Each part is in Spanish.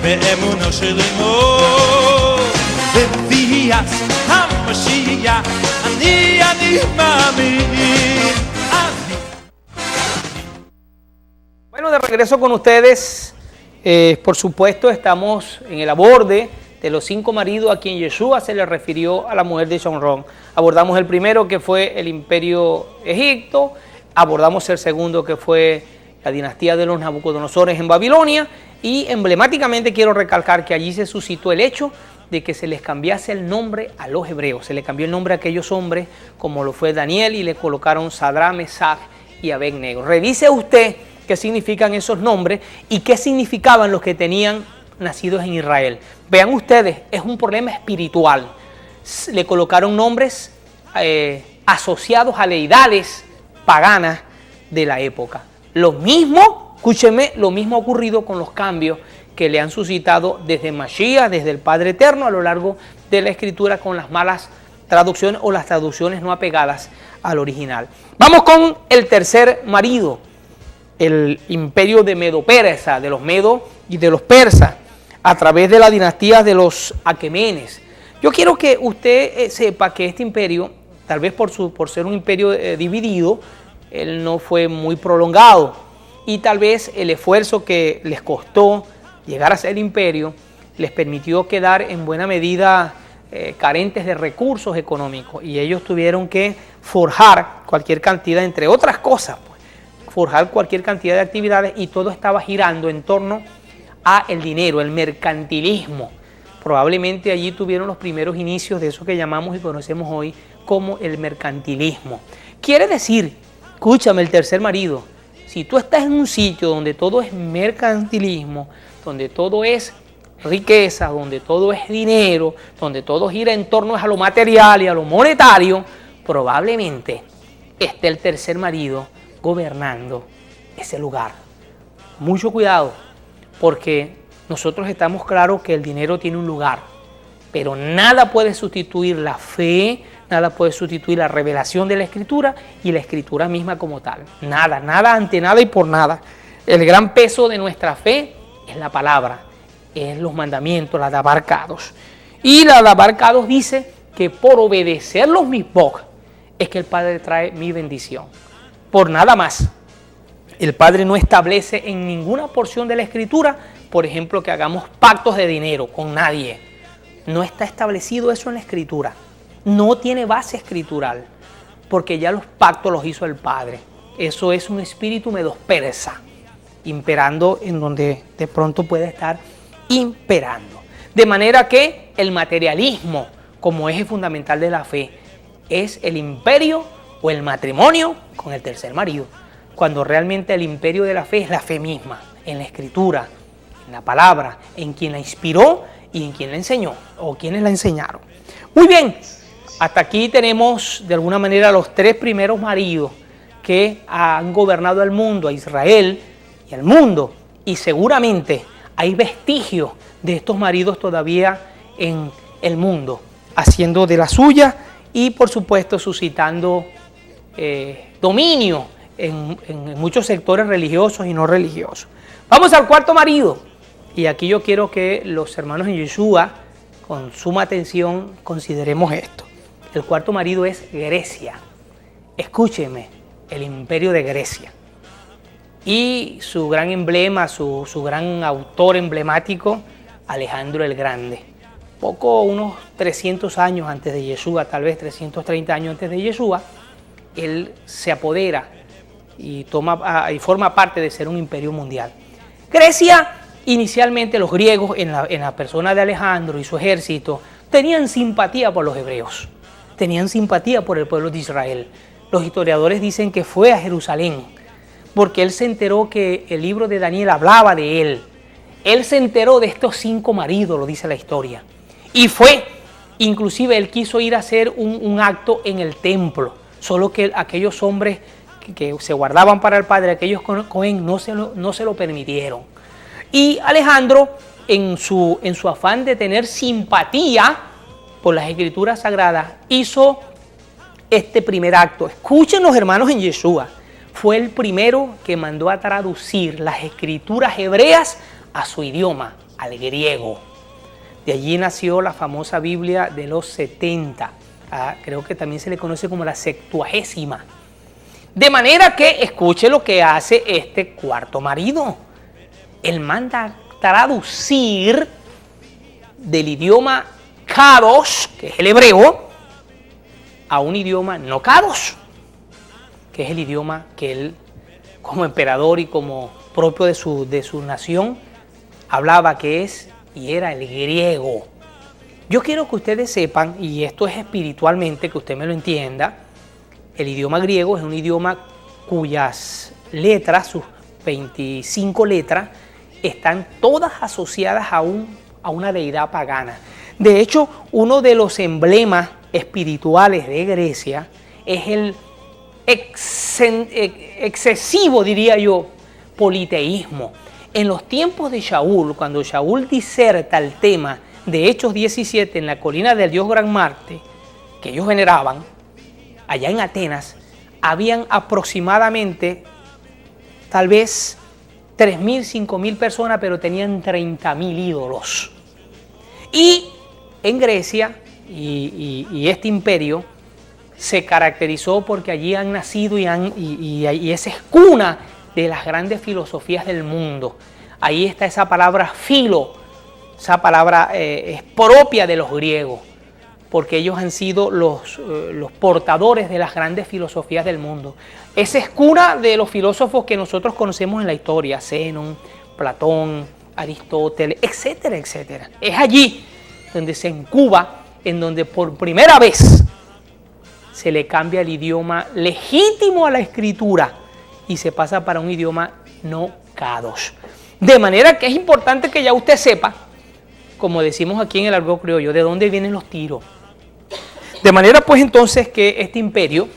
באמונה שלנו בביאת המשיח אני מאמין. Bueno, de regreso con ustedes, por supuesto estamos en el aborde de los 5 maridos a quien Yeshua se le refirió a la mujer de Shomrón. Abordamos el primero, que fue el imperio Egipto, abordamos el segundo, que fue la dinastía de los Nabucodonosores en Babilonia, y emblemáticamente quiero recalcar que allí se suscitó el hecho de que se les cambiase el nombre a los hebreos. Se le cambió el nombre a aquellos hombres, como lo fue Daniel, y le colocaron Sadrán, Mesach y Abed-nego. Revise usted qué significan esos nombres y qué significaban los que tenían nacidos en Israel. Vean ustedes, es un problema espiritual. Le colocaron nombres asociados a deidades paganas de la época. Lo mismo, escúcheme, lo mismo ha ocurrido con los cambios que le han suscitado desde Mashiach, desde el Padre Eterno, a lo largo de la Escritura, con las malas traducciones o las traducciones no apegadas al original. Vamos con el tercer marido, el imperio de Medo-Persa, de los Medos y de los persas, a través de la dinastía de los Aquemenes. Yo quiero que usted sepa que este imperio, tal vez por ser un imperio dividido, él no fue muy prolongado, y tal vez el esfuerzo que les costó llegar a ser imperio les permitió quedar en buena medida carentes de recursos económicos, y ellos tuvieron que forjar cualquier cantidad, entre otras cosas, forjar cualquier cantidad de actividades, y todo estaba girando en torno a el dinero, el mercantilismo. Probablemente allí tuvieron los primeros inicios de eso que llamamos y conocemos hoy como el mercantilismo. Quiere decir, escúchame, el tercer marido, si tú estás en un sitio donde todo es mercantilismo, donde todo es riqueza, donde todo es dinero, donde todo gira en torno a lo material y a lo monetario, probablemente esté el tercer marido gobernando ese lugar. Mucho cuidado, porque nosotros estamos claros que el dinero tiene un lugar, pero nada puede sustituir la fe, nada puede sustituir la revelación de la Escritura y la Escritura misma como tal. Nada, nada ante nada y por nada. El gran peso de nuestra fe es la palabra, es los mandamientos, la Dabar Kadosh. Y la Dabar Kadosh dice que por obedecer los mitzvot es que el Padre trae mi bendición. Por nada más. El Padre no establece en ninguna porción de la Escritura, por ejemplo, que hagamos pactos de dinero con nadie. No está establecido eso en la Escritura. No tiene base escritural, porque ya los pactos los hizo el Padre. Eso es un espíritu Medo-Persa, imperando en donde de pronto puede estar imperando. De manera que el materialismo, como eje fundamental de la fe, es el imperio o el matrimonio con el tercer marido, cuando realmente el imperio de la fe es la fe misma, en la Escritura, en la palabra, en quien la inspiró y en quien la enseñó, o quienes la enseñaron. Muy bien, hasta aquí tenemos de alguna manera los 3 primeros maridos que han gobernado el mundo, a Israel y al mundo, y seguramente hay vestigios de estos maridos todavía en el mundo, haciendo de la suya y por supuesto suscitando dominio en muchos sectores religiosos y no religiosos. Vamos al cuarto marido, y aquí yo quiero que los hermanos en Yeshua con suma atención consideremos esto. El cuarto marido es Grecia. Escúcheme, el imperio de Grecia. Y su gran emblema, su gran autor emblemático, Alejandro el Grande. Unos 300 años antes de Yeshua, tal vez 330 años antes de Yeshua, él se apodera y forma parte de ser un imperio mundial. Grecia, inicialmente los griegos, en la persona de Alejandro y su ejército, tenían simpatía por los hebreos, tenían simpatía por el pueblo de Israel. Los historiadores dicen que fue a Jerusalén, porque él se enteró que el libro de Daniel hablaba de él. Él se enteró de estos 5 maridos, lo dice la historia. Y fue, inclusive él quiso ir a hacer un acto en el templo, solo que aquellos hombres que se guardaban para el Padre, aquellos Cohen, no se lo permitieron. Y Alejandro, en su afán de tener simpatía por las Escrituras Sagradas, hizo este primer acto. Escuchen los hermanos en Yeshua. Fue el primero que mandó a traducir las Escrituras hebreas a su idioma, al griego. De allí nació la famosa Biblia de los 70. Creo que también se le conoce como la Septuagésima. De manera que escuche lo que hace este cuarto marido. Él manda a traducir del idioma Kadosh, que es el hebreo, a un idioma no Kadosh, que es el idioma que él, como emperador y como propio de su nación, hablaba, que es y era el griego. Yo quiero que ustedes sepan, y esto es espiritualmente, que usted me lo entienda, el idioma griego es un idioma cuyas letras, sus 25 letras, están todas asociadas a una deidad pagana. De hecho, uno de los emblemas espirituales de Grecia es el excesivo, diría yo, politeísmo. En los tiempos de Shaul, cuando Shaul diserta el tema de Hechos 17 en la colina del dios Gran Marte, que ellos veneraban, allá en Atenas, habían aproximadamente, tal vez, 3.000, 5.000 personas, pero tenían 30.000 ídolos. Y en Grecia, y este imperio, se caracterizó porque allí han nacido y esa es cuna de las grandes filosofías del mundo. Ahí está esa palabra filo, esa palabra es propia de los griegos, porque ellos han sido los portadores de las grandes filosofías del mundo. Esa es cuna de los filósofos que nosotros conocemos en la historia, Zenón, Platón, Aristóteles, etcétera, etcétera. Es allí donde se incuba, en donde por primera vez se le cambia el idioma legítimo a la escritura y se pasa para un idioma no Kadosh. De manera que es importante que ya usted sepa, como decimos aquí en el argot criollo, de dónde vienen los tiros. De manera pues entonces que este imperio,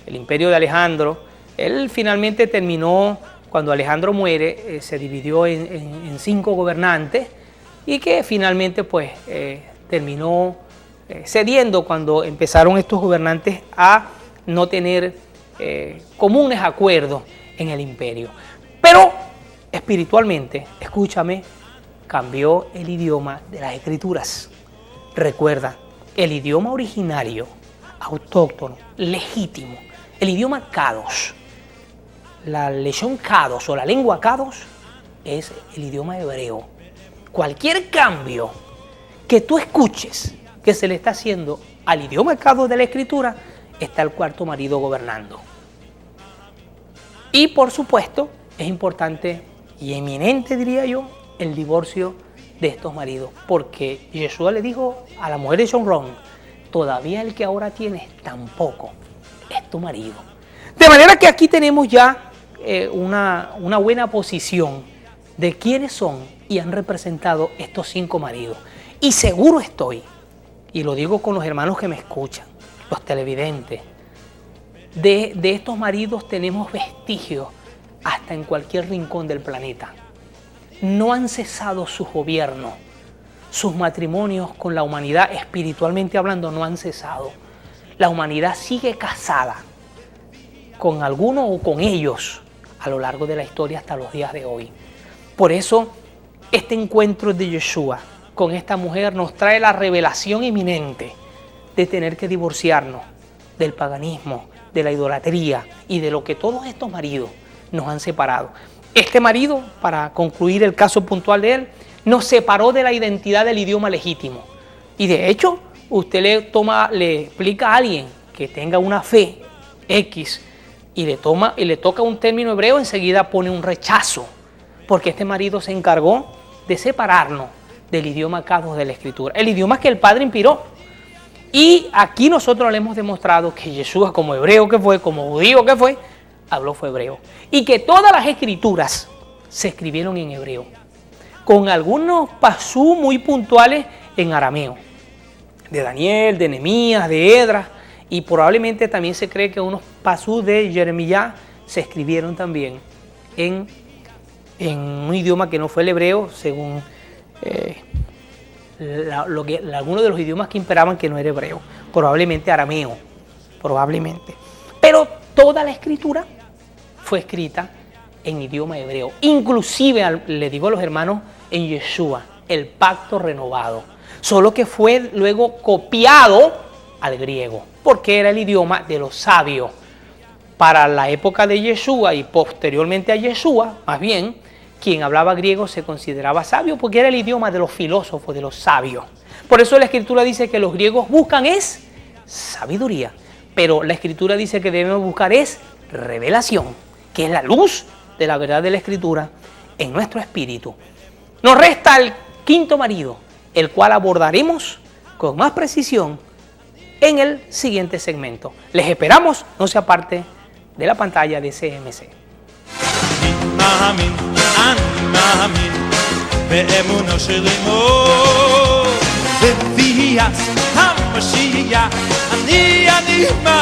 el imperio de Alejandro, él finalmente terminó, cuando Alejandro muere, se dividió en 5 gobernantes y que finalmente pues terminó cediendo cuando empezaron estos gobernantes a no tener comunes acuerdos en el imperio. Pero espiritualmente, escúchame, cambió el idioma de las escrituras. Recuerda, el idioma originario, autóctono, legítimo, el idioma Kadosh, la lesión Kadosh o la lengua Kadosh es el idioma hebreo. Cualquier cambio que tú escuches que se le está haciendo al idioma Kadosh de la escritura, está el cuarto marido gobernando. Y por supuesto, es importante y eminente, diría yo, el divorcio de estos maridos, porque Yeshua le dijo a la mujer de Shomrón, todavía el que ahora tienes tampoco es tu marido. De manera que aquí tenemos ya una buena posición de quiénes son y han representado estos 5 maridos. Y seguro estoy, y lo digo con los hermanos que me escuchan, los televidentes, de estos maridos tenemos vestigios hasta en cualquier rincón del planeta. No han cesado sus gobiernos, sus matrimonios con la humanidad, espiritualmente hablando, no han cesado. La humanidad sigue casada con alguno o con ellos a lo largo de la historia hasta los días de hoy. Por eso, este encuentro de Yeshua con esta mujer nos trae la revelación inminente de tener que divorciarnos del paganismo, de la idolatría y de lo que todos estos maridos nos han separado. Este marido, para concluir el caso puntual de él, nos separó de la identidad del idioma legítimo. Y de hecho, usted le explica a alguien que tenga una fe X y le toca un término hebreo, enseguida pone un rechazo, porque este marido se encargó de separarnos del idioma Kadosh de la Escritura, el idioma que el Padre inspiró. Y aquí nosotros le hemos demostrado que Yeshua, como hebreo que fue, como judío que fue hebreo. Y que todas las escrituras se escribieron en hebreo, con algunos pasú muy puntuales en arameo, de Daniel, de Nehemías, de Esdras, y probablemente también se cree que unos pasú de Jeremías se escribieron también en un idioma que no fue el hebreo, según algunos de los idiomas que imperaban que no era hebreo, probablemente arameo, probablemente. Pero toda la escritura fue escrita en idioma hebreo, inclusive, le digo a los hermanos, en Yeshua, el pacto renovado, solo que fue luego copiado al griego, porque era el idioma de los sabios. Para la época de Yeshua y posteriormente a Yeshua, más bien, quien hablaba griego se consideraba sabio porque era el idioma de los filósofos, de los sabios. Por eso la Escritura dice que los griegos buscan es sabiduría, pero la Escritura dice que debemos buscar es revelación, que es la luz de la verdad de la Escritura en nuestro espíritu. Nos resta el quinto marido, el cual abordaremos con más precisión en el siguiente segmento. Les esperamos, no se aparte de la pantalla de CMC. מאמין, אני מאמין באמונו של אמו בביאת המשיח אני מאמין